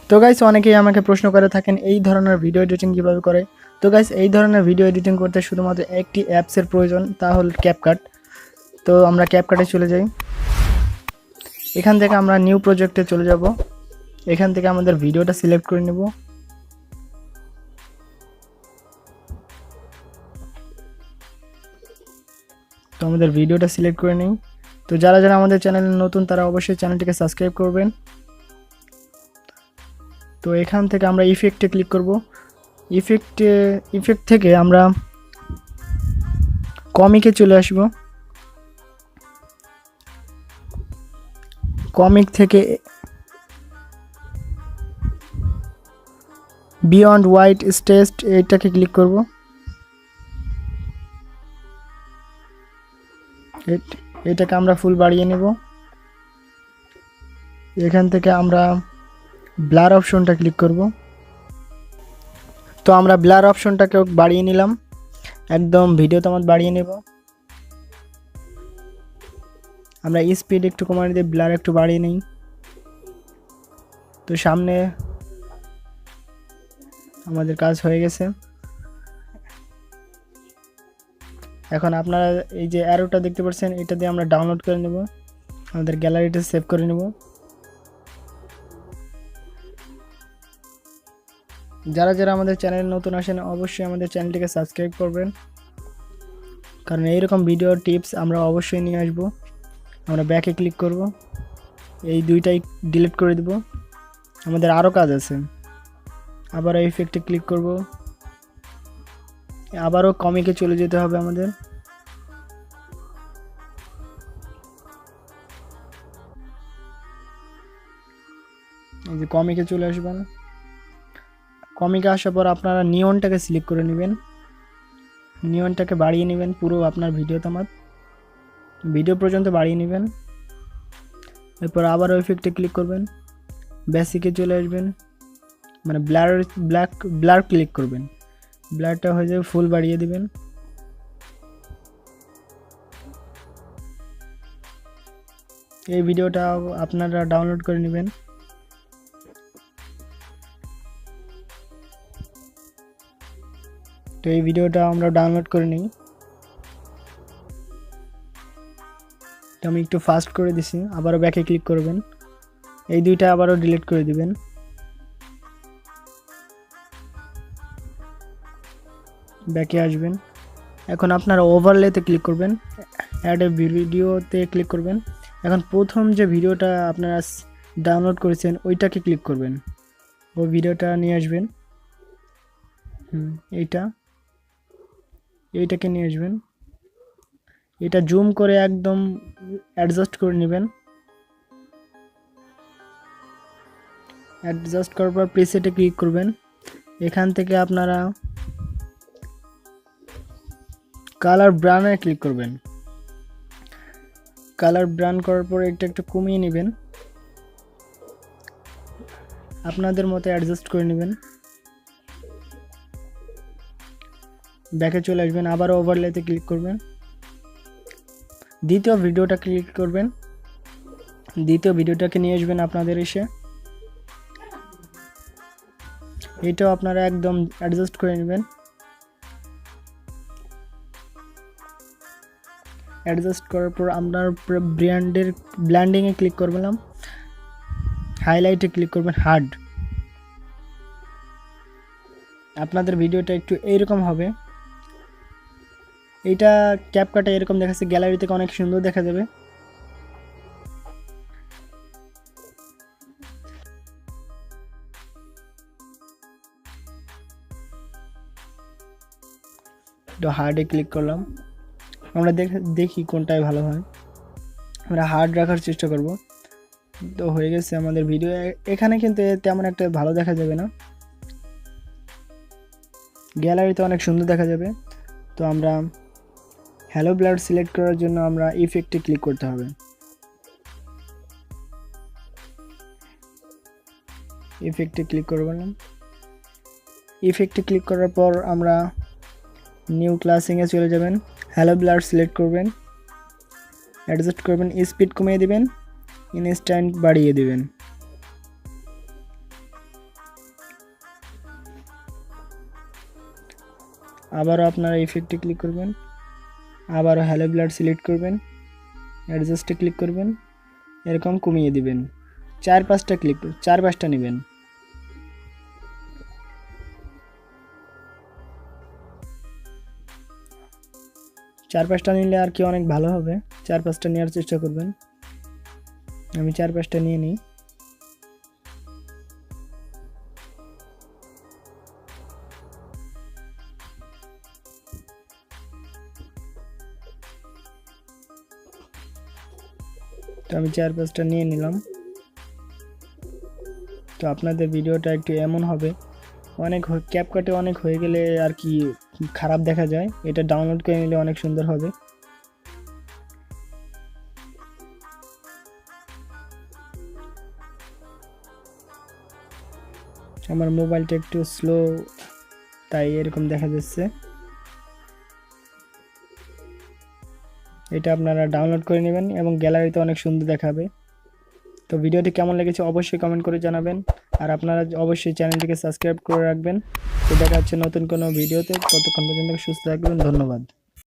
তো গাইস অনেকেই আমাকে প্রশ্ন করে থাকেন এই ধরনের ভিডিও এডিটিং কিভাবে করে। তো গাইস এই ধরনের ভিডিও এডিটিং করতে শুধুমাত্র একটি অ্যাপসের প্রয়োজন, তা হল ক্যাপকাট। তো আমরা ক্যাপকাটে চলে যাই। এখান থেকে আমরা নিউ প্রজেক্টে চলে যাব। এখান থেকে আমাদের ভিডিওটা সিলেক্ট করে নেব। তো আমাদের ভিডিওটা সিলেক্ট করে নিই। তো যারা যারা আমাদের চ্যানেলে নতুন তারা অবশ্যই চ্যানেলটিকে সাবস্ক্রাইব করবেন। তো এখান থেকে আমরা ইফেক্টে ক্লিক করব। ইফেক্ট থেকে আমরা কমিকে চলে আসব। কমিক থেকে বিয়ন্ড হোয়াইট স্টেস্ট এইটাকে ক্লিক করব। এটাকে আমরা ফুল বাড়িয়ে নেব। এখান থেকে আমরা ব্লার অপশনটা ক্লিক করব। তো আমরা ব্লার অপশনটাকেও বাড়িয়ে নিলাম, একদম ভিডিওতে আমার বাড়িয়ে নেব। আমরা স্পিড একটু কমানো দিয়ে ব্লার একটু বাড়িয়ে নিই। তো সামনে আমাদের কাজ হয়ে গেছে। এখন আপনারা এই যে অ্যারোটা দেখতে পাচ্ছেন, এটা দিয়ে আমরা ডাউনলোড করে নেব, আমাদের গ্যালারিতে সেভ করে নেব। যারা যারা আমাদের চ্যানেলে নতুন আসেন অবশ্যই আমাদের চ্যানেলটিকে সাবস্ক্রাইব করবেন, কারণ এইরকম ভিডিও টিপস আমরা অবশ্যই নিয়ে আসব। আমরা ব্যাকে ক্লিক করব, এই দুইটাই ডিলিট করে দেব। আমাদের আরও কাজ আছে। আবার ইফেক্টে ক্লিক করব, আবারও কমিকে চলে যেতে হবে আমাদের। এই যে কমিকে চলে আসবেন। কমিকে আসার পর আপনারা নিয়নটাকে সিলেক্ট করে নেবেন, নিয়নটাকে বাড়িয়ে নেবেন পুরো আপনার ভিডিওতে আমার ভিডিও পর্যন্ত বাড়িয়ে নেবেন। এরপর আবারও ইফেক্টে ক্লিক করবেন, বেসিকে চলে আসবেন, মানে ব্লার ক্লিক করবেন, ব্লারটা হয়ে যাবে ফুল বাড়িয়ে দিবেন। এই ভিডিওটা আপনারা ডাউনলোড করে নেবেন। তো এই ভিডিওটা আমরা ডাউনলোড করে নিই। তো আমি একটু ফাস্ট করে দিছি, আবারও ব্যাকে ক্লিক করবেন, এই দুইটা আবারও ডিলিট করে দিবেন। ব্যাকে আসবেন। এখন আপনারা ওভারলেতে ক্লিক করবেন, অ্যাড এ ভিডিওতে ক্লিক করবেন। এখন প্রথম যে ভিডিওটা আপনারা ডাউনলোড করেছেন ওইটাকে ক্লিক করবেন, ওই ভিডিওটা নিয়ে আসবেন। এইটাকে নিয়ে আসবেন। এটা জুম করে একদম অ্যাডজাস্ট করে নেবেন। অ্যাডজাস্ট করার পর প্রিসেটে ক্লিক করবেন। এখান থেকে আপনারা কালার ব্রানে ক্লিক করবেন। কালার ব্রান করার পর এটা একটু কমিয়ে নেবেন, আপনাদের মতো অ্যাডজাস্ট করে নেবেন। ব্যাকে চলে আসবেন, আবার ওভারলেতে ক্লিক করবেন, দ্বিতীয় ভিডিওটা ক্লিক করবেন, দ্বিতীয় ভিডিওটাকে নিয়ে আসবেন আপনাদের এসে। এটাও আপনারা একদম অ্যাডজাস্ট করে নেবেন। অ্যাডজাস্ট করার পর আপনার ব্ল্যান্ডিংয়ে ক্লিক করলাম, হাইলাইটে ক্লিক করবেন, হার্ড। আপনাদের ভিডিওটা একটু এইরকম হবে। এইটা ক্যাপকাটে এরকম দেখাচ্ছে, গ্যালারি থেকে অনেক সুন্দর দেখা যাবে। তো হার্ডে ক্লিক করলাম, আমরা দেখি কোনটাই ভালো হয়। আমরা হার্ড রাখার চেষ্টা করব। তো হয়ে গেছে আমাদের ভিডিও। এখানে কিন্তু তেমন একটা ভালো দেখা যাবে না, গ্যালারিতে অনেক সুন্দর দেখা যাবে। তো আমরা হ্যালো ব্লার সিলেক্ট করার জন্য আমরা ইফেক্টে ক্লিক করতে হবে। ইফেক্টে ক্লিক করলাম। ইফেক্টে ক্লিক করার পর আমরা নিউ ক্লাসিংয়ে চলে যাবেন, হ্যালো ব্লার সিলেক্ট করবেন, অ্যাডজাস্ট করবেন, স্পিড কমিয়ে দিবেন, ইনস্ট্যান্ট বাড়িয়ে দিবেন। আবারও আপনারা ইফেক্টে ক্লিক করবেন, আবারও হ্যালো ব্লার সিলেক্ট করবেন, অ্যাডজাস্টে ক্লিক করবেন, এরকম কমিয়ে দিবেন। 4-5টা নেবেন। চার পাঁচটা নিলে আর কি অনেক ভালো হবে। 4-5টা নেওয়ার চেষ্টা করবেন। আমি 4-5টা নিয়ে নিই। তো আমি 4-5টা নিয়ে নিলাম। তো আপনাদের ভিডিওটা একটু এমন হবে, অনেক ক্যাপকাটে অনেক হয়ে গেলে আর কি খারাপ দেখা যায়। এটা ডাউনলোড করে নিলে অনেক সুন্দর হবে। আমার মোবাইলটা একটু স্লো, তাই এরকম দেখা যাচ্ছে। এটা আপনারা ডাউনলোড করে নেবেন এবং গ্যালারিতে অনেক সুন্দর দেখাবে। তো ভিডিওটি কেমন লেগেছে অবশ্যই কমেন্ট করে জানাবেন, আর আপনারা অবশ্যই চ্যানেলটিকে সাবস্ক্রাইব করে রাখবেন। তো দেখা হচ্ছে নতুন কোনো ভিডিওতে। ততক্ষণ পর্যন্ত সুস্থ থাকবেন। ধন্যবাদ।